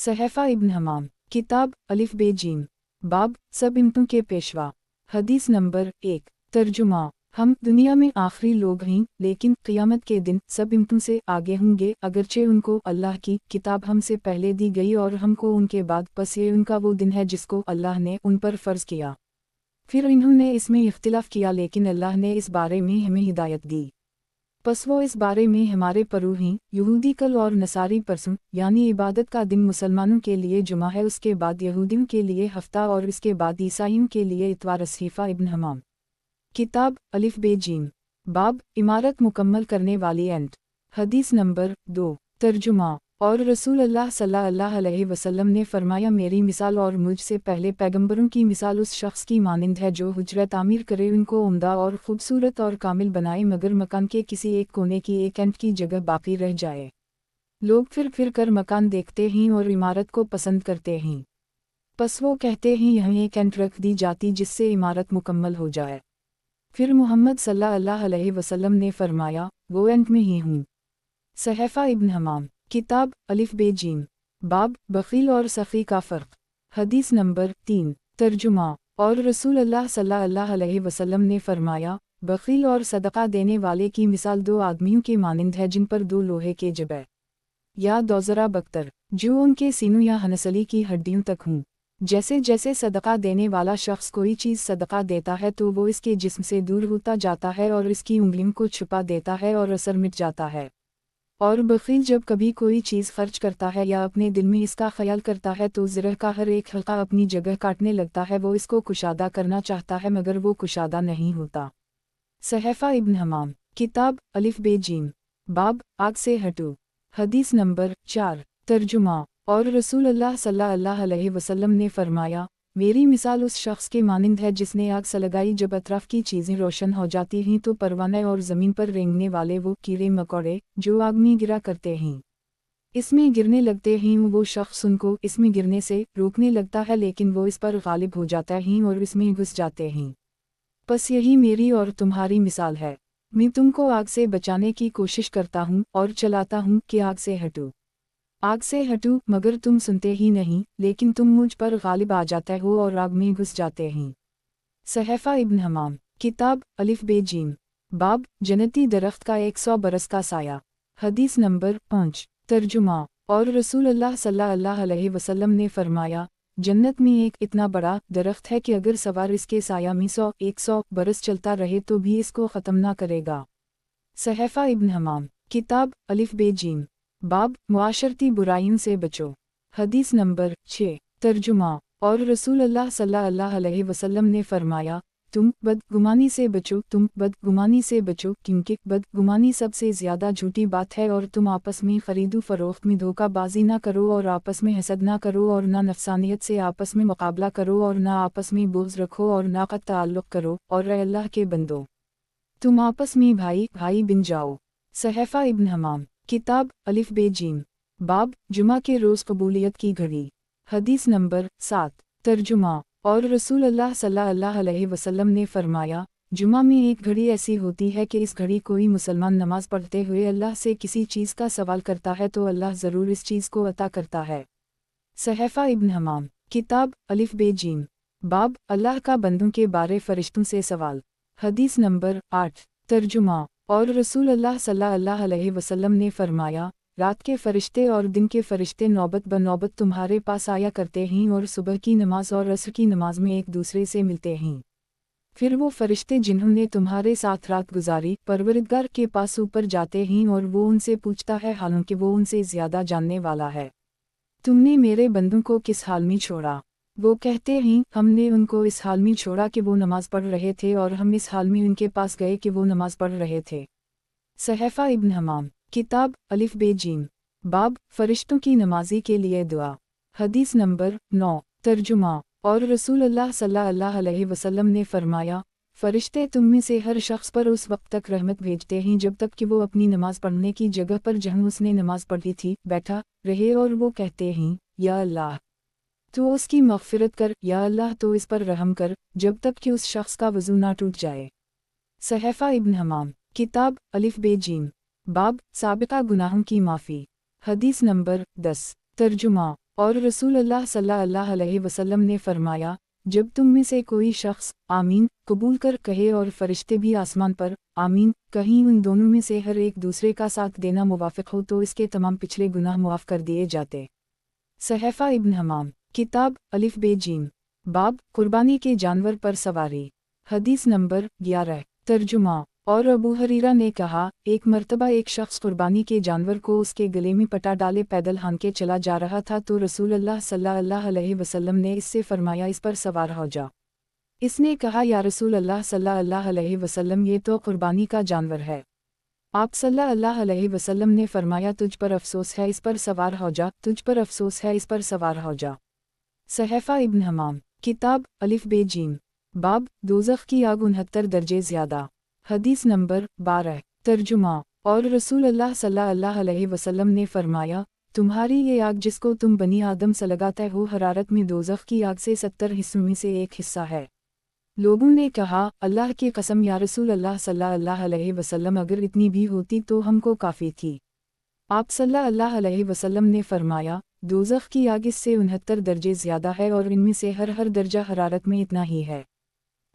सहफ़ा इब्न हमाम, किताब अलिफ बे जीम, बाब सब इम्तों के पेशवा। हदीस नंबर 1। तर्जुमा। हम दुनिया में आखिरी लोग हैं, लेकिन क़ियामत के दिन सब इम्तों से आगे होंगे, अगरचे उनको अल्लाह की किताब हमसे पहले दी गई और हमको उनके बाद, बस ये उनका वो दिन है जिसको अल्लाह ने उन पर फ़र्ज़ किया। फिर इन्होंने इसमें इख्तिलाफ़ किया, लेकिन अल्लाह ने इस बारे में हमें हिदायत दी। बस वो इस बारे में हमारे परू हैं। यहूदी कल और नसारी परसों, यानी इबादत का दिन मुसलमानों के लिए जुमा है, उसके बाद यहूदियों के लिए हफ्ता और इसके बाद ईसाइयों के लिए इतवार। सहफ़ा इब्न हमाम, किताब अलिफ बे जीम, बाब इमारत मुकम्मल करने वाली एंट। हदीस नंबर 2। तर्जुमा। और रसूल अल्लाह सल्लल्लाहु अलैहि वसल्लम ने फरमाया, मेरी मिसाल और मुझसे पहले पैगंबरों की मिसाल उस शख्स की मानिंद है जो हुजरत तामीर करे, उनको उम्दा और खूबसूरत और कामिल बनाए, मगर मकान के किसी एक कोने की एक एंट की जगह बाकी रह जाए। लोग फिर कर मकान देखते हैं और इमारत को पसंद करते हैं। बस वो कहते हैं यहाँ एक एंट रख दी जाती जिससे इमारत मुकम्मल हो जाए। फिर मोहम्मद सल्लल्लाहु अलैहि वसल्लम ने फरमाया, वो एंट में ही हूँ। सहफ़ा इब्न हमाम, किताब अलिफ बे जीम, बाब बखील और सखी का फ़र्क। हदीस नंबर 3। तर्जुमा। और रसूल अल्लाह सल्लल्लाहु अलैहि वसल्लम ने फरमाया, बखील और सदका देने वाले की मिसाल दो आदमियों के मानिंद है जिन पर दो लोहे के जबे या दोज़रा बख्तर, जो उनके सीनों या हनसली की हड्डियों तक हों। जैसे जैसे सदका देने वाला शख्स कोई चीज़ सदका देता है तो वो इसके जिस्म से दूर होता जाता है और इसकी उंगलियों को छुपा देता है और असर मिट जाता है। और बखील जब कभी कोई चीज़ खर्च करता है या अपने दिल में इसका ख्याल करता है तो ज़रह का हर एक हल्का अपनी जगह काटने लगता है। वो इसको कुशादा करना चाहता है मगर वो कुशादा नहीं होता। सहफ़ा इब्न हमाम, किताब अलिफ बे जीम, बाब आग से हटो। हदीस नंबर 4। तर्जुमा। और रसूल अल्लाह सल्लल्लाहु अलैहि वसल्लम ने फरमाया, मेरी मिसाल उस शख्स के मानिंद है जिसने आग से लगाई, जब अतराफ़ की चीज़ें रोशन हो जाती हैं तो परवाने और ज़मीन पर रेंगने वाले वो कीड़े मकोड़े जो आग में गिरा करते हैं, इसमें गिरने लगते हैं। वो शख्स उनको इसमें गिरने से रोकने लगता है, लेकिन वो इस पर गालिब हो जाता है और इसमें घुस जाते हैं। बस यही मेरी और तुम्हारी मिसाल है। मैं तुमको आग से बचाने की कोशिश करता हूँ और चलाता हूँ कि आग से हटो, आग से हटो, मगर तुम सुनते ही नहीं, लेकिन तुम मुझ पर गालिब आ जाते हो और आग में घुस जाते हैं। सहफ़ा इब्न हमाम, किताब अलिफ बे जीम, बाब जन्नती दरख्त का 100 बरस का साया। हदीस नंबर 5। तर्जुमा। और रसूल अल्लाह सल्लल्लाहु अलैहि वसल्लम ने फरमाया, जन्नत में एक इतना बड़ा दरख्त है कि अगर सवार इसके साया में 100 बरस चलता रहे तो भी इसको ख़त्म ना करेगा। सहफ़ा इब्न हमाम, किताब अलिफ बे जीम, बाब मुआशरती बुराइयों से बचो। हदीस नंबर 6। तर्जुमा। और रसूल अल्लाह सल्लल्लाहु अलैहि वसल्लम ने फरमाया, तुम बदगुमानी से बचो, तुम बदगुमानी से बचो, क्योंकि बदगुमानी सबसे ज़्यादा झूठी बात है। और तुम आपस में खरीदो फरोख्त में धोखाबाजी ना करो और आपस में हसद ना करो और ना नफसानियत से आपस में मुकाबला करो और ना आपस में बोझ रखो और ना का ताल्लुक़ करो, और अल्लाह के बंदो तुम आपस में भाई भाई बन जाओ। सहफ़ा इब्न हमाम, किताब अलिफ बे जीम, बाब जुमा के रोज़ कबूलियत की घड़ी। हदीस नंबर 7। तर्जुमा। और रसूल अल्लाह सल्लल्लाहु अलैहि वसल्लम ने फरमाया, जुमा में एक घड़ी ऐसी होती है कि इस घड़ी कोई मुसलमान नमाज पढ़ते हुए अल्लाह से किसी चीज़ का सवाल करता है तो अल्लाह ज़रूर इस चीज़ को अता करता है। सहफ़ा इब्न हमाम, किताब अलिफ बे जीम, बाब अल्लाह का बंदों के बारे फ़रिश्तों से सवाल। हदीस नंबर 8। तर्जुमा। और रसूल अल्लाह सल्लल्लाहु अलैहि वसल्लम ने फरमाया, रात के फ़रिश्ते और दिन के फ़रिश्ते नौबत ब नौबत तुम्हारे पास आया करते हैं और सुबह की नमाज और असर की नमाज में एक दूसरे से मिलते हैं। फिर वो फ़रिश्ते जिन्होंने तुम्हारे साथ रात गुजारी परवरदिगार के पास ऊपर जाते हैं और वो उनसे पूछता है, हालांकि वो उनसे ज़्यादा जानने वाला है, तुमने मेरे बंदों को किस हाल में छोड़ा? वो कहते हैं, हमने उनको इस हाल में छोड़ा कि वो नमाज पढ़ रहे थे और हम इस हाल में उनके पास गए कि वो नमाज पढ़ रहे थे। सहफ़ा इब्न हमाम, किताब अलिफ बे जीम, बाब फ़रिश्तों की नमाजी के लिए दुआ। हदीस नंबर 9। तर्जुमा। और रसूल अल्लाह सल्लल्लाहु अलैहि वसल्लम ने फरमाया, फ़रिश्ते तुम में से हर शख्स पर उस वक्त तक रहमत भेजते हैं जब तक कि वो अपनी नमाज पढ़ने की जगह पर जहाँ उसने नमाज पढ़ी थी बैठा रहे, और वो कहते हैं, या अल्लाह तो उसकी मग़फ़िरत कर, या अल्लाह तो इस पर रहम कर, जब तक कि उस शख्स का वज़ू ना टूट जाए। सहफ़ा इब्न हमाम, किताब अलिफ बे जीम, बाब साबिक़ा गुनाहों की माफ़ी। हदीस नंबर 10। तर्जुमा। اور رسول اللہ صلی اللہ علیہ وسلم نے فرمایا، جب تم میں سے کوئی شخص آمین قبول کر کہے اور فرشتے بھی آسمان پر آمین کہیں ان دونوں میں سے ہر ایک دوسرے کا ساتھ دینا موافق ہو تو اس کے تمام پچھلے گناہ معاف کر دیے جاتے۔ صحیفہ ابن حمام، کتاب الف بے جیم، باب قربانی کے جانور پر سواری، حدیث نمبر 11۔ ترجمہ۔ اور ابو ہریرہ نے کہا، ایک مرتبہ ایک شخص قربانی کے جانور کو اس کے گلے میں پٹا ڈالے پیدل ہانکے چلا جا رہا تھا تو رسول اللہ صلی اللہ علیہ وسلم نے اس سے فرمایا، اس پر سوار ہو جا۔ اس نے کہا، یا رسول اللہ صلی اللہ علیہ وسلم، یہ تو قربانی کا جانور ہے۔ آپ صلی اللہ علیہ وسلم نے فرمایا، تجھ پر افسوس ہے، اس پر سوار ہو جا، تجھ پر افسوس ہے، اس پر سوار ہو جا۔ صحیفہ ابن حمام، کتاب الف بے جیم، باب دوزخ کی آگ 69 درجے زیادہ، حدیث نمبر 12۔ ترجمہ۔ اور رسول اللہ صلی اللہ علیہ وسلم نے فرمایا، تمہاری یہ آگ جس کو تم بنی آدم سے لگاتے ہو حرارت میں دوزخ کی آگ سے 70 حصوں میں سے ایک حصہ ہے۔ لوگوں نے کہا، اللہ کی قسم یا رسول اللہ صلی اللہ علیہ وسلم، اگر اتنی بھی ہوتی تو ہم کو کافی تھی۔ آپ صلی اللہ علیہ وسلم نے فرمایا، دوزخ کی آگ اس سے 69 درجے زیادہ ہے اور ان میں سے ہر درجہ حرارت میں اتنا ہی ہے۔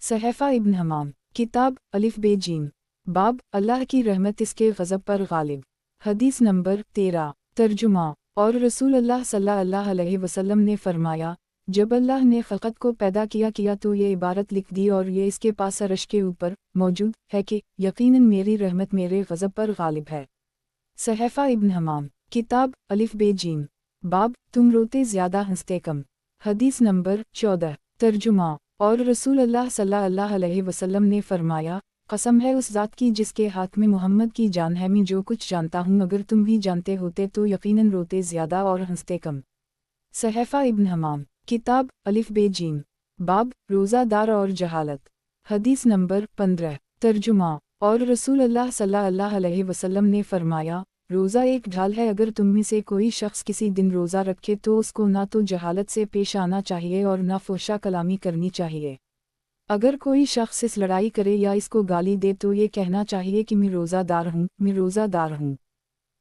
صحیفہ ابن حمام، کتاب الف بے جیم، باب اللہ کی رحمت اس کے غضب پر غالب، حدیث نمبر 13۔ ترجمہ۔ اور رسول اللہ صلی اللہ علیہ وسلم نے فرمایا، جب اللہ نے خلقت کو پیدا کیا تو یہ عبارت لکھ دی اور یہ اس کے پاس عرش کے اوپر موجود ہے کہ یقیناً میری رحمت میرے غضب پر غالب ہے۔ صحیفہ ابن حمام، کتاب الف بے جیم، باب تم روتے زیادہ ہنستے کم، حدیث نمبر 14۔ ترجمہ۔ اور رسول اللہ صلی اللہ علیہ وسلم نے فرمایا، قسم ہے اس ذات کی جس کے ہاتھ میں محمد کی جان ہے، میں جو کچھ جانتا ہوں اگر تم بھی جانتے ہوتے تو یقیناً روتے زیادہ اور ہنستے کم۔ صحیفہ ابن حمام، کتاب الف بے جیم، باب روزہ دار اور جہالت، حدیث نمبر 15۔ ترجمہ۔ اور رسول اللہ صلی اللہ علیہ وسلم نے فرمایا، روزہ ایک ڈھال ہے، اگر تم میں سے کوئی شخص کسی دن روزہ رکھے تو اس کو نہ تو جہالت سے پیش آنا چاہیے اور نہ فحشا کلامی کرنی چاہیے۔ اگر کوئی شخص اس لڑائی کرے یا اس کو گالی دے تو یہ کہنا چاہیے کہ میں روزہ دار ہوں، میں روزہ دار ہوں۔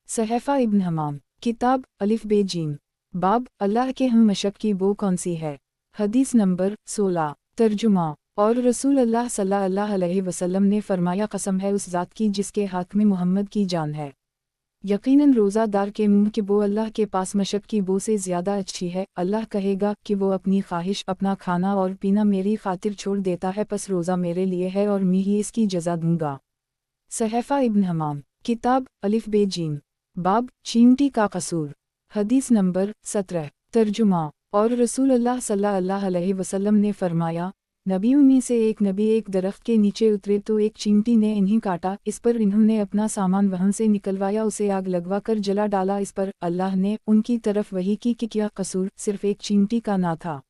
صحیفہ ابن حمام، کتاب الف بے جیم، باب اللہ کے ہم مشق کی بو کون سی ہے، حدیث نمبر 16۔ ترجمہ۔ اور رسول اللہ صلی اللہ علیہ وسلم نے فرمایا، قسم ہے اس ذات کی جس کے ہاتھ میں محمد کی جان ہے، یقیناً روزہ دار کے منہ کی بو اللہ کے پاس مشق کی بو سے زیادہ اچھی ہے۔ اللہ کہے گا کہ وہ اپنی خواہش، اپنا کھانا اور پینا میری خاطر چھوڑ دیتا ہے، پس روزہ میرے لیے ہے اور میں ہی اس کی جزا دوں گا۔ صحیفہ ابن حمام، کتاب الف بے جیم، باب چینٹی کا قصور، حدیث نمبر 17۔ ترجمہ۔ اور رسول اللہ صلی اللہ علیہ وسلم نے فرمایا، نبیوں میں سے ایک نبی ایک درخت کے نیچے اترے تو ایک چینٹی نے انہیں کاٹا، اس پر انہوں نے اپنا سامان وہاں سے نکلوایا، اسے آگ لگوا کر جلا ڈالا، اس پر اللہ نے ان کی طرف وحی کی کہ کیا قصور صرف ایک چینٹی کا نہ تھا۔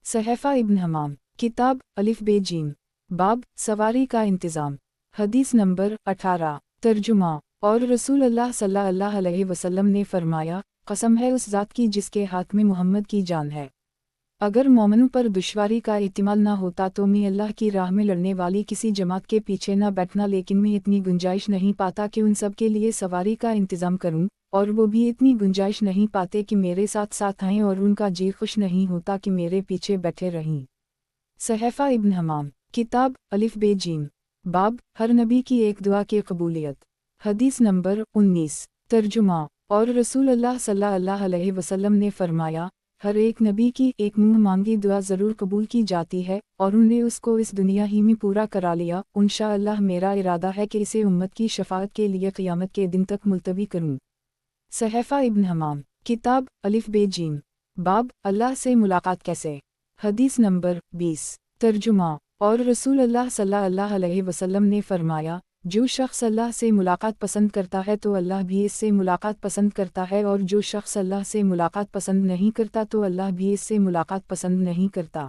صحیفہ ابن حمام، کتاب الف بے جیم، باب سواری کا انتظام، حدیث نمبر 18۔ ترجمہ۔ اور رسول اللہ صلی اللہ علیہ وسلم نے فرمایا، قسم ہے اس ذات کی جس کے ہاتھ میں محمد کی جان ہے، اگر مومنوں پر دشواری کا احتمال نہ ہوتا تو میں اللہ کی راہ میں لڑنے والی کسی جماعت کے پیچھے نہ بیٹھنا، لیکن میں اتنی گنجائش نہیں پاتا کہ ان سب کے لیے سواری کا انتظام کروں، اور وہ بھی اتنی گنجائش نہیں پاتے کہ میرے ساتھ ساتھ آئیں، اور ان کا جی خوش نہیں ہوتا کہ میرے پیچھے بیٹھے رہیں۔ صحیفہ ابن حمام، کتاب الف بے جیم، باب ہر نبی کی ایک دعا کی قبولیت، حدیث نمبر 19۔ ترجمہ۔ اور رسول اللہ صلی اللہ علیہ وسلم نے فرمایا، ہر ایک نبی کی ایک منہ مانگی دعا ضرور قبول کی جاتی ہے، اور انہوں نے اس کو اس دنیا ہی میں پورا کرا لیا، انشاءاللہ میرا ارادہ ہے کہ اسے امت کی شفاعت کے لیے قیامت کے دن تک ملتوی کروں۔ صحیفہ ابن حمام، کتاب الف بے جیم، باب اللہ سے ملاقات کیسے، حدیث نمبر 20۔ ترجمہ۔ اور رسول اللہ صلی اللہ علیہ وسلم نے فرمایا، جو شخص اللہ سے ملاقات پسند کرتا ہے تو اللہ بھی اس سے ملاقات پسند کرتا ہے، اور جو شخص اللہ سے ملاقات پسند نہیں کرتا تو اللہ بھی اس سے ملاقات پسند نہیں کرتا۔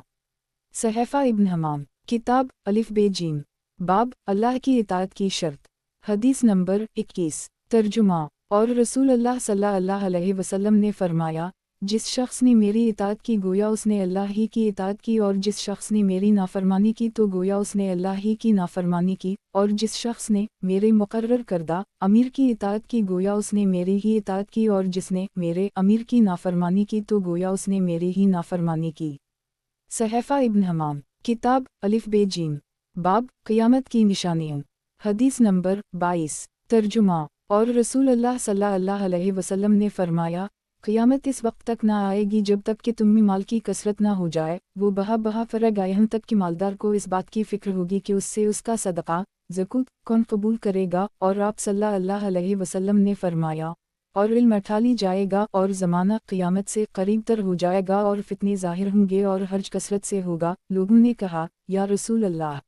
صحیفہ ابن حمام، کتاب الف بے جیم، باب اللہ کی اطاعت کی شرط، حدیث نمبر 21۔ ترجمہ۔ اور رسول اللہ صلی اللہ علیہ وسلم نے فرمایا، जिस शख्स ने मेरी इताअत की गोया उसने अल्लाह ही की इताअत की, और जिस शख्स ने मेरी नाफरमानी की तो गोया उसने अल्लाह ही की नाफरमानी की, और जिस शख्स ने मेरे मुकर्रर करदा अमीर की इताअत की गोया उसने मेरी ही इताअत की, और जिसने मेरे अमीर की नाफरमानी की तो गोया उसने मेरी ही नाफरमानी की। सहफ़ा इब्न हमाम, किताब अलिफ बे जीम, बाब क़यामत की निशानियाँ। हदीस नंबर 22। तर्जुमा। और रसूल अल्लाह सल्लल्लाहु अलैहि वसल्लम ने फरमाया, क़यामत इस वक्त तक ना आएगी जब तक कि तुम में माल की कसरत ना हो जाए, वो बहा बहा फरेगा यहाँ तक कि मालदार को इस बात की फ़िक्र होगी कि उससे उसका सदका ज़कात कौन कबूल करेगा। और आप सल्लल्लाहु अलैहि वसल्लम ने फरमाया, और इल्म ठाली जाएगा और ज़माना क़यामत से करीब तर हो जाएगा और फितने ज़ाहिर होंगे और हर्ज कसरत से होगा। लोगों ने कहा, या रसूल अल्लाह,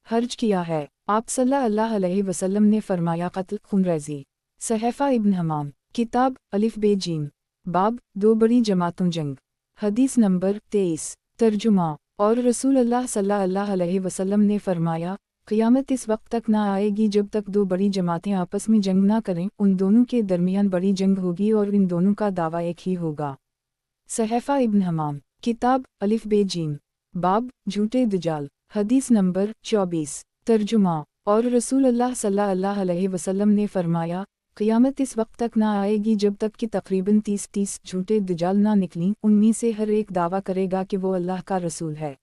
हर्ज किया है? आप सल्लल्लाहु अलैहि वसल्लम ने फरमाया, क़त्ल खुनरेज़ी। सहफ़ा इब्न हमाम, किताब अलिफ बे जीम, बाब दो बड़ी जमातों जंग। हदीस नंबर 23। तर्जुमा। और रसूल अल्लाह सल्लल्लाहु अलैहि वसल्लम ने फरमाया, क़यामत इस वक्त तक ना आएगी जब तक दो बड़ी जमातें आपस में जंग ना करें, उन दोनों के दरमियान बड़ी जंग होगी और इन दोनों का दावा एक ही होगा। सहफ़ा इब्न हमाम, किताब अलिफ बे जीम, बाब झूठे दजाल। हदीस नंबर 24। तर्जुमा। और रसूल अल्लाह सल्लल्लाहु अलैहि वसल्लम ने फरमाया, क़यामत इस वक्त तक ना आएगी जब तक कि तकरीबन 30 झूठे दजाल ना निकलीं, उनमें से हर एक दावा करेगा कि वो अल्लाह का रसूल है।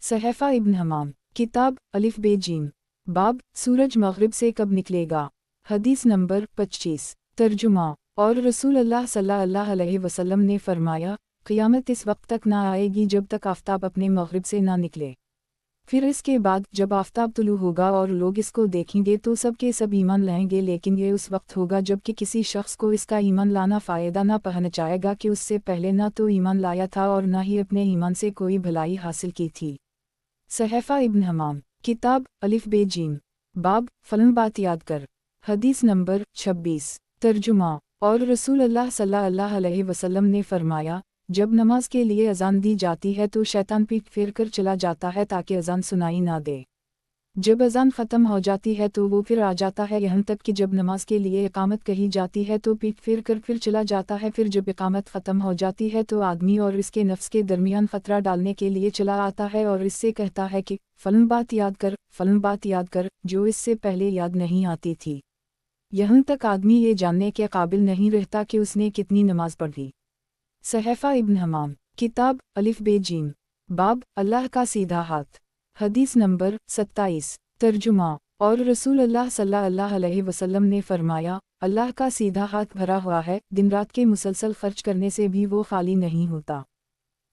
सहफ़ा इब्न हमाम, किताब अलिफ बे जीम, बाब सूरज मग़रिब से कब निकलेगा। हदीस नंबर 25। तर्जुमा। और रसूल अल्लाह सल्लल्लाहु अलैहि वसल्लम ने फरमाया, क़यामत इस वक्त तक ना आएगी जब तक आफ़ताब अपने मग़रिब से ना निकले। फिर इसके बाद जब आफ़ताब तुलू होगा और लोग इसको देखेंगे तो सब के सब ईमान लाएंगे, लेकिन ये उस वक्त होगा जबकि किसी शख्स को इसका ईमान लाना फ़ायदा ना पहुँचाएगा कि उससे पहले ना तो ईमान लाया था और ना ही अपने ईमान से कोई भलाई हासिल की थी। सहफ़ा इब्न हमाम, किताब अलिफ बे जीम, बाब फ़लन बात याद कर। हदीस नंबर 26। तर्जुमा। और रसूल अल्लाह सल्लल्लाहु अलैहि वसल्लम ने फरमाया, जब नमाज के लिए अज़ान दी जाती है तो शैतान पीठ फेर कर चला जाता है ताकि अज़ान सुनाई ना दे। जब अज़ान ख़त्म हो जाती है तो वो फिर आ जाता है, यहाँ तक कि जब नमाज के लिए इकामत कही जाती है तो पीठ फेर कर फिर चला जाता है। फिर जब इकामत ख़त्म हो जाती है तो आदमी और इसके नफ्स के दरमियान ख़तरा डालने के लिए चला आता है और इससे कहता है कि फ़लन बात याद कर, फ़लन बात याद कर, जो इससे पहले याद नहीं आती थी। यहाँ तक आदमी ये जानने के काबिल नहीं रहता कि उसने कितनी नमाज पढ़ी। सहफ़ा इब्न हमाम, किताब अलिफ बे जीम, बाब अल्लाह का सीधा हाथ। हदीस नंबर 27। तर्जुमा। और रसूल अल्लाह सल्लल्लाहु अलैहि वसल्लम ने फरमाया, अल्लाह का सीधा हाथ भरा हुआ है, दिन रात के मुसलसल खर्च करने से भी वो खाली नहीं होता।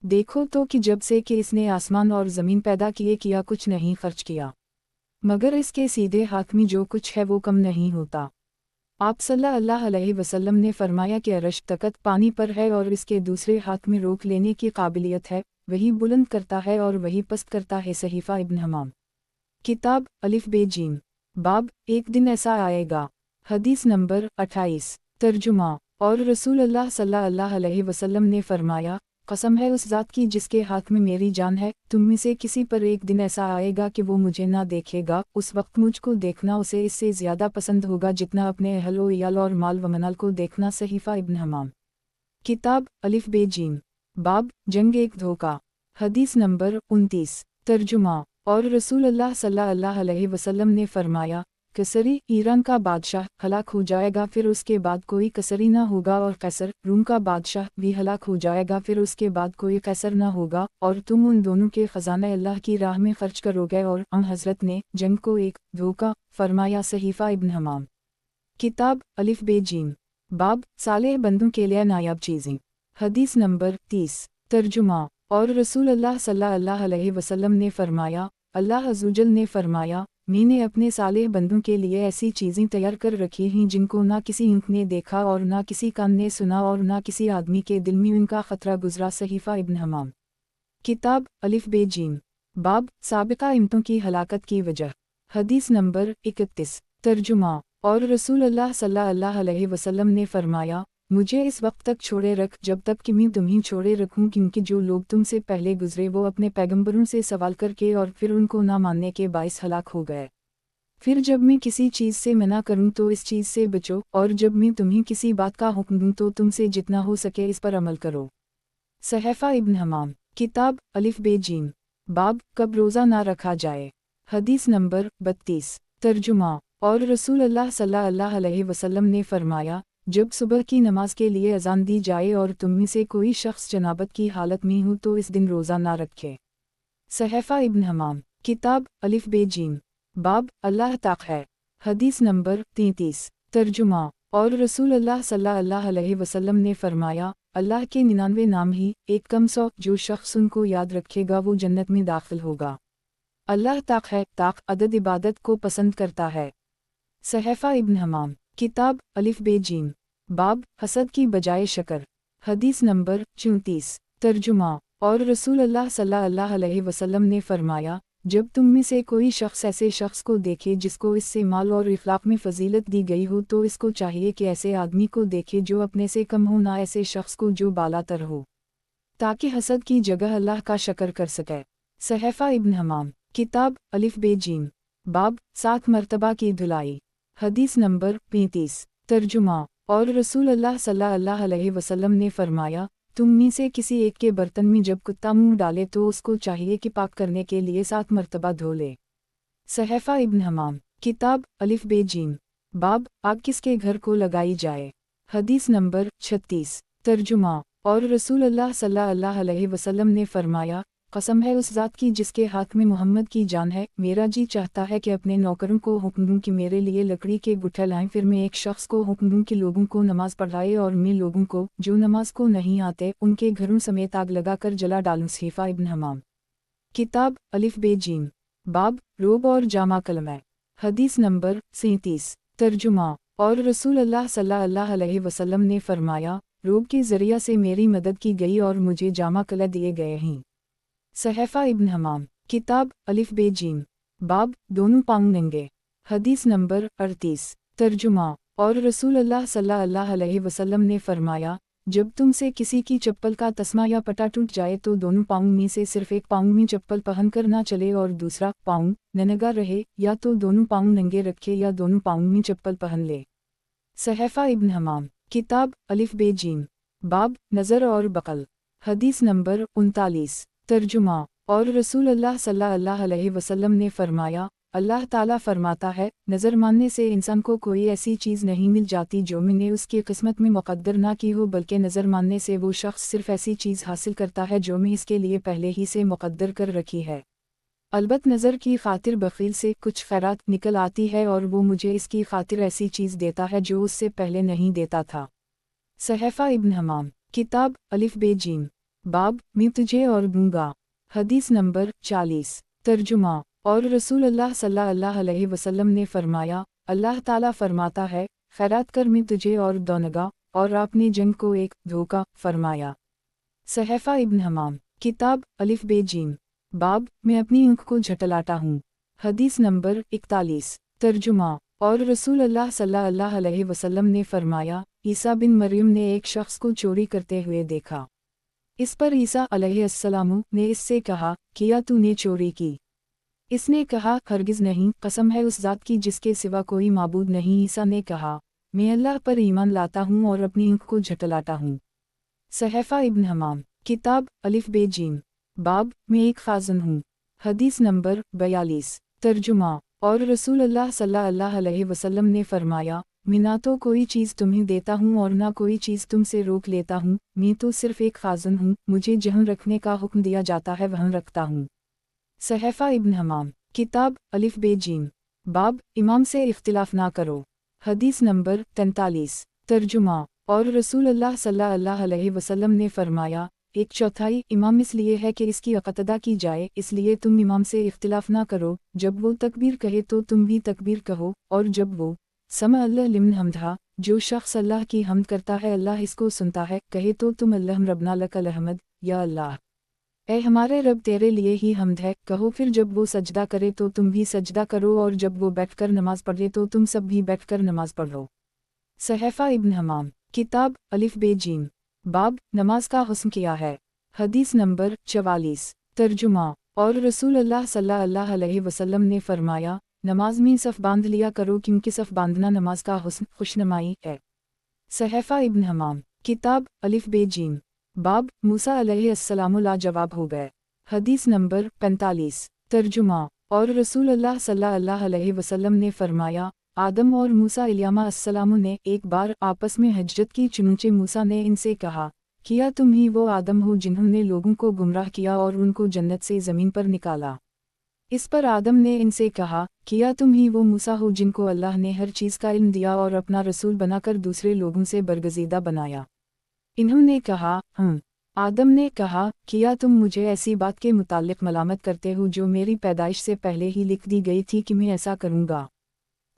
देखो तो कि जब से कि इसने आसमान और ज़मीन पैदा किया कुछ नहीं खर्च किया, मगर इसके सीधे हाथ में जो कुछ है वो कम नहीं होता। आप सल्लल्लाहु अलैहि वसल्लम ने फरमाया कि अर्श तकत पानी पर है और इसके दूसरे हाथ में रोक लेने की काबिलियत है, वही बुलंद करता है और वही पस्त करता है। सहीफ़ा इब्न हमाम, किताब अलिफ बे जीम, बाब एक दिन ऐसा आएगा। हदीस नंबर 28। तर्जुमा। और रसूल अल्लाह सल्लल्लाहु अलैहि वसल्लम ने फरमाया, कसम है उस ज़ात की जिसके हाथ में मेरी जान है, तुम में से किसी पर एक दिन ऐसा आएगा कि वो मुझे ना देखेगा, उस वक्त मुझको देखना उसे इससे ज़्यादा पसंद होगा जितना अपने अहल व इयाल और माल व मनाल को देखना। सहीफ़ा इब्न हमाम, किताब अलिफ बे जीम, बाब जंग एक धोखा। हदीस नंबर 29। तर्जुमा। और रसूल अल्लाह सल्लल्लाहु अलैहि वसल्लम ने फरमाया, कसरी ईरान का बादशाह हलाक हो जाएगा, फिर उसके बाद कोई कसरी ना होगा, और कैसर रूम का बादशाह भी हलाक हो जाएगा, फिर उसके बाद कोई कैसर ना होगा, और तुम उन दोनों के ख़जाना अल्लाह की राह में खर्च करोगे। और हज़रत ने जंग को एक धोखा फरमाया। सहीफ़ा इब्न हमाम, किताब अलिफ बे जीम, बाब सालेह बंदों के लिए नायाब चीज़ें। हदीस नंबर 30। तर्जुमा। और रसूल अल्लाह सल्लल्लाहु अलैहि वसल्लम ने फरमाया, अल्लाह अज़्ज़वजल ने फरमाया, मैंने अपने सालेह बंदों के लिए ऐसी चीज़ें तैयार कर रखी हैं जिनको ना किसी आँख ने देखा और ना किसी कान ने सुना और ना किसी आदमी के दिल में उनका ख़तरा गुजरा। सहीफ़ा इब्न हमाम, किताब अलिफ बे जीम, बाब साबिक़ा इम्मतों की हलाकत की वजह। हदीस नंबर 31। तर्जुमा। और रसूल अल्लाह सल्लल्लाहु अलैहि वसल्लम ने फरमाया, मुझे इस वक्त तक छोड़े रख जब तक कि मैं तुम्हें छोड़े रखूं, क्योंकि जो लोग तुमसे पहले गुजरे वो अपने पैगंबरों से सवाल करके और फिर उनको ना मानने के बाइस हलाक हो गए। फिर जब मैं किसी चीज़ से मना करूं तो इस चीज़ से बचो, और जब मैं तुम्हें किसी बात का हुक्म दूं तो तुमसे जितना हो सके इस पर अमल करो। सहफ़ा इब्न हमाम, किताब अलिफ बे जीम, बाब कब रोज़ा ना रखा जाए। हदीस नंबर 32। तर्जुमा। और रसूल अल्लाह सल्लल्लाहु अलैहि वसल्लम ने फरमाया, जब सुबह की नमाज के लिए अजान दी जाए और तुम में से कोई शख्स जनाबत की हालत में हो तो इस दिन रोज़ा ना रखे। सहफ़ा इब्न हमाम, किताब अलिफ बे जीम, बाब अल्लाह ताक़ है। हदीस नंबर 33। तर्जुमा। और रसूल अल्लाह सल्लल्लाहु अलैहि वसल्लम ने फरमाया, अल्लाह के 99 नाम ही एक कम 100 जो शख्स उनको याद रखेगा वो जन्नत में दाखिल होगा। अल्लाह ताक़ है, ताक़ अदद इबादत को पसंद करता है। सहफ़ा इब्न हमाम, किताब अलिफ बे जीम, बाब हसद की बजाय शकर। हदीस नंबर 34। तर्जुमा। और रसूल अल्लाह सल्लल्लाहु अलैहि वसल्लम ने फरमाया, जब तुम में से कोई शख्स ऐसे शख्स को देखे जिसको इससे माल और इखलाक में फजीलत दी गई हो तो इसको चाहिए कि ऐसे आदमी को देखे जो अपने से कम हो, ना ऐसे शख्स को जो बालातर हो, ताकि हसद की जगह अल्लाह का शक्र कर सके। सहफ़ा इब्न हमाम, किताब अलिफ बे जीम, बाब 7 मरतबा की धुलाई। हदीस नंबर 35। तर्जुमा। और रसूल अल्लाह सल्लल्लाहु अलैहि वसल्लम ने फरमाया, तुम में से किसी एक के बर्तन में जब कुत्ता मुंह डाले तो उसको चाहिए कि पाक करने के लिए 7 मरतबा धो ले। सहफ़ा इब्न हमाम, किताब अलिफ बे जीम, बाब आग किसके घर को लगाई जाए। हदीस नंबर 36। तर्जुमा। और रसूल अल्लाह सल्लल्लाहु अलैहि वसल्लम ने फरमाया, कसम है उस ज़ात की जिसके हाथ में मोहम्मद की जान है, मेरा जी चाहता है कि अपने नौकरों को हुक्म दूं कि मेरे लिए लकड़ी के गुट्ठे लाएं, फिर मैं एक शख्स को हुक्म दूं कि लोगों को नमाज पढ़ाए और मैं लोगों को जो नमाज को नहीं आते उनके घरों समेत आग लगाकर जला डालूं। सहफ़ा इब्न हमाम, किताब अलिफ बे जीम, बाब रोब और जामा कलम। हदीस नंबर 37। तर्जुमा। और रसूल अल्लाह सल्लल्लाहु अलैहि वसल्लम ने फरमाया, रोब के ज़रिया से मेरी मदद की गई और मुझे जामा कला दिए गए हैं। सहफ़ा इब्न हमाम, किताब अलिफ बे जीम, बाब दोनों पाँव नंगे। हदीस नंबर 38। तर्जुमा। और रसूल अल्लाह सल्लल्लाहु अलैहि वसल्लम ने फरमाया, जब तुमसे किसी की चप्पल का तस्मा या पटा टूट जाए तो दोनों पाँव में से सिर्फ एक पाँव में चप्पल पहन कर ना चले और दूसरा पाँव नंगा रहे, या तो दोनों पाँव नंगे रखे या दोनों पाँव में चप्पल पहन ले। सहफ़ा इब्न हमाम, किताब अलिफ बे जीम, बाब नज़र और बकल। हदीस नंबर 39। तर्जुमा। और रसूल अल्लाह सल्लल्लाहु अलैहि वसल्लम ने फरमाया, अल्लाह ताला फरमाता है, नज़र मानने से इंसान को कोई ऐसी चीज़ नहीं मिल जाती जो मैंने उसकी किस्मत में मुक़द्दर ना की हो, बल्कि नज़र मानने से वो शख्स सिर्फ ऐसी चीज़ हासिल करता है जो मैं इसके लिए पहले ही से मुक़द्दर कर रखी है। अलबत् नज़र की खातिर बख़ील से कुछ खैरात निकल आती है और वो मुझे इसकी खातिर ऐसी चीज़ देता है जो उससे पहले नहीं देता था। सहफ़ा इब्न हमाम, किताब अलिफ बे जीम, बाब मैं तुझे और दूंगा। हदीस नंबर 40। तर्जुमा। और रसूल अल्लाह सल्लल्लाहु अलैहि वसल्लम ने फरमाया, अल्लाह ताला फरमाता है, खैरात कर मैं तुझे और दोनगा, और आपने जंग को एक धोखा फरमाया। सहफ़ा इब्न हमाम, किताब अलिफ बे जीम, बाब मैं अपनी ऊँख को झटलाता हूँ। हदीस नंबर 41। तर्जुमा। और रसूल अल्लाह सल्लल्लाहु अलैहि वसल्लम ने फरमाया, ईसा बिन मरियम ने एक शख्स को चोरी करते हुए देखा। इस पर ईसा अलैहिस्सलाम ने इससे कहा, किया तूने चोरी की? इसने कहा, हरगिज़ नहीं, कसम है उस ज़ात की जिसके सिवा कोई माबूद नहीं। ईसा ने कहा, मैं अल्लाह पर ईमान लाता हूँ और अपनी ऊँख को झटलाता हूँ। सहफ़ा इब्न हमाम, किताब अलिफ बे जीम, बाब मैं एक खाज़न हूँ। हदीस नंबर 42। तर्जुमा। और रसूल अल्लाह सल्लल्लाहु अलैहि वसल्लम ने फरमाया, मैं ना तो कोई चीज़ तुम्हें देता हूँ और ना कोई चीज़ तुमसे रोक लेता हूँ, मैं तो सिर्फ एक खाज़न हूँ, मुझे जहाँ रखने का हुक्म दिया जाता है वहाँ रखता हूँ। सहफ़ा इब्न हमाम, किताब अलिफ बे जीम, बाब इमाम से इख्तिलाफ ना करो। हदीस नंबर 43। तर्जुमा। और रसूल अल्लाह सल्लल्लाहु अलैहि वसल्लम ने फरमाया, एक चौथाई इमाम इसलिए है कि इसकी इक़्तिदा की जाए, इसलिए तुम इमाम से इख्तिलाफ ना करो। जब वो तकबीर कहे तो तुम भी तकबीर कहो, और जब वो समा अल्लाह लिमन हमदा, जो शख्स अल्लाह की हमद करता है अल्लाह इसको सुनता है, कहे तो तुम अल्लाह रब्बना लकल हम्द, या अल्लाह ए हमारे रब तेरे लिए ही हमद है कहो। फिर जब वो सजदा करे तो तुम भी सजदा करो, और जब वो बैठकर नमाज पढ़े तो तुम सब भी बैठकर नमाज पढ़ो। सहफ़ा इब्न हमाम, किताब अलिफ बे जीम, बाब नमाज का हुस्न किया है। हदीस नंबर 44। तर्जुमा। और रसूल अल्लाह सल्लल्लाहु अलैहि वसल्लम ने फरमाया, नमाज में सफ़ बांध लिया करो क्योंकि सफ़ बांधना नमाज का हुस्न खुशनुमाई है। सहफ़ा इब्न हमाम किताब अलिफ बे जीम बाब मूसा अलैहिस्सलाम लाजवाब हो गए। हदीस नंबर 45 तर्जुमा और रसूल अल्लाह सल्लल्लाहु अलैहि वसल्लम ने फरमाया, आदम और मूसा अलैहिस्सलाम ने एक बार आपस में हजरत की, चुनूचे मूसा ने इनसे कहा, किया तुम ही वो आदम हो जिन्होंने लोगों को गुमराह किया और उनको जन्नत से ज़मीन पर निकाला। इस पर आदम ने इनसे कहा, किया तुम ही वो मूसा हो जिनको अल्लाह ने हर चीज़ का इल्म दिया और अपना रसूल बनाकर दूसरे लोगों से बरगज़ीदा बनाया। इन्होंने कहा, आदम ने कहा, किया तुम मुझे ऐसी बात के मुताल्लिक़ मलामत करते हो जो मेरी पैदाइश से पहले ही लिख दी गई थी कि मैं ऐसा करूँगा।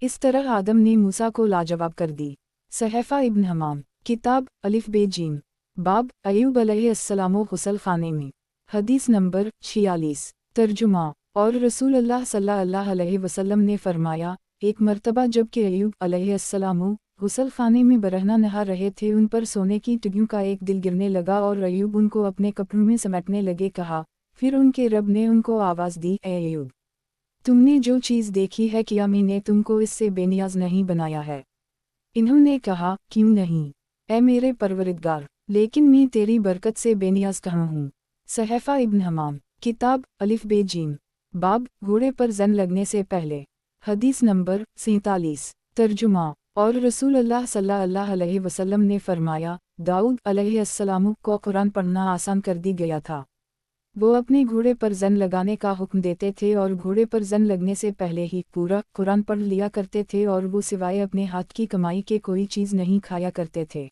इस तरह आदम ने मूसा को लाजवाब कर दी। सहफ़ा इब्न हमाम किताब अलिफ बे जीम बाब अय्यूब अलैहिस्सलाम गुसल खाने में। हदीस नंबर 46 तर्जुमा और रसूल अल्लाह सल्लल्लाहु अलैहि वसल्लम ने फरमाया, एक मर्तबा जब कि अय्यूब अलैहिस्सलाम गुसल खाने में बरहना नहा रहे थे, उन पर सोने की टिड्डियों का एक दिल गिरने लगा और अय्यूब उनको अपने कपड़ों में समेटने लगे। कहा, फिर उनके रब ने उनको आवाज़ दी, ए अय्यूब, तुमने जो चीज़ देखी है क्या मैंने तुमको इससे बेनियाज नहीं बनाया है? इन्होंने कहा, क्यों नहीं, ए मेरे परवरिदगार, लेकिन मैं तेरी बरकत से बेनियाज कहाँ हूँ। सहफ़ा इब्न हमाम किताब अलिफ बे जीम बाब घोड़े पर जन लगने से पहले। हदीस नंबर 47 तर्जुमा और रसूल अल्लाह सल्लल्लाहु अलैहि वसल्लम ने फरमाया, दाऊद अलैहिस्सलाम को कुरान पढ़ना आसान कर दी गया था। वो अपने घोड़े पर जन लगाने का हुक्म देते थे और घोड़े पर जन लगने से पहले ही पूरा कुरान पढ़ लिया करते थे और वो सिवाय अपने हाथ की कमाई के कोई चीज़ नहीं खाया करते थे।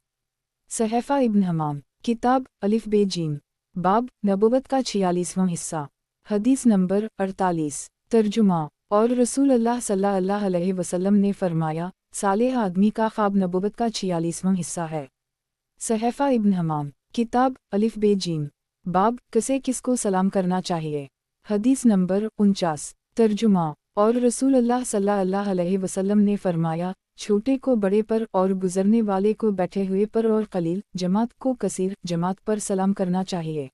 सहफ़ा इब्न हमाम किताब अलिफ बे जीम बाब नबुवत का 46वां हिस्सा। हदीस नंबर 48 तर्जुमा और रसूल अल्लाह सल्लल्लाहु अलैहि वसल्लम ने फरमाया, सालेह आदमी का ख्वाब नबुवत का 46वां हिस्सा है। सहफ़ा इब्न हमाम किताब अलिफ बे जीम बाब किसे किसको सलाम करना चाहिए। हदीस नंबर 49 तर्जुमा और रसूल अल्लाह सल्लल्लाहु अलैहि वसल्लम ने फरमाया, छोटे को बड़े पर और गुजरने वाले को बैठे हुए पर और कलील जमात को कसीर जमात पर सलाम करना चाहिए।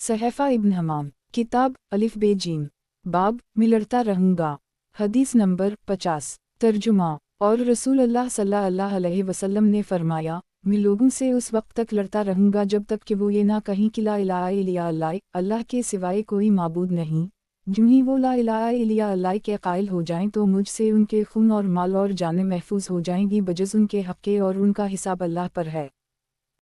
सहफ़ा इब्न हमाम किताब अलिफ बे जीम बाब मैं लड़ता रहूँगा। हदीस नंबर 50 तर्जुमा और रसूल अल्लाह सल्लल्लाहु अलैहि वसल्लम ने फरमाया, मैं लोगों से उस वक्त तक लड़ता रहूँगा जब तक कि वो ये ना कहीं कि ला इलाहा इल्लल्लाह, अल्लाह के सिवाय कोई माबूद नहीं। यूँ ही वो ला इलाहा इल्लल्लाह के कायल हो जाएं तो मुझसे उनके खून और माल और जानें महफूज हो जाएंगी बजज़ उनके हक़ के और उनका हिसाब अल्लाह पर है।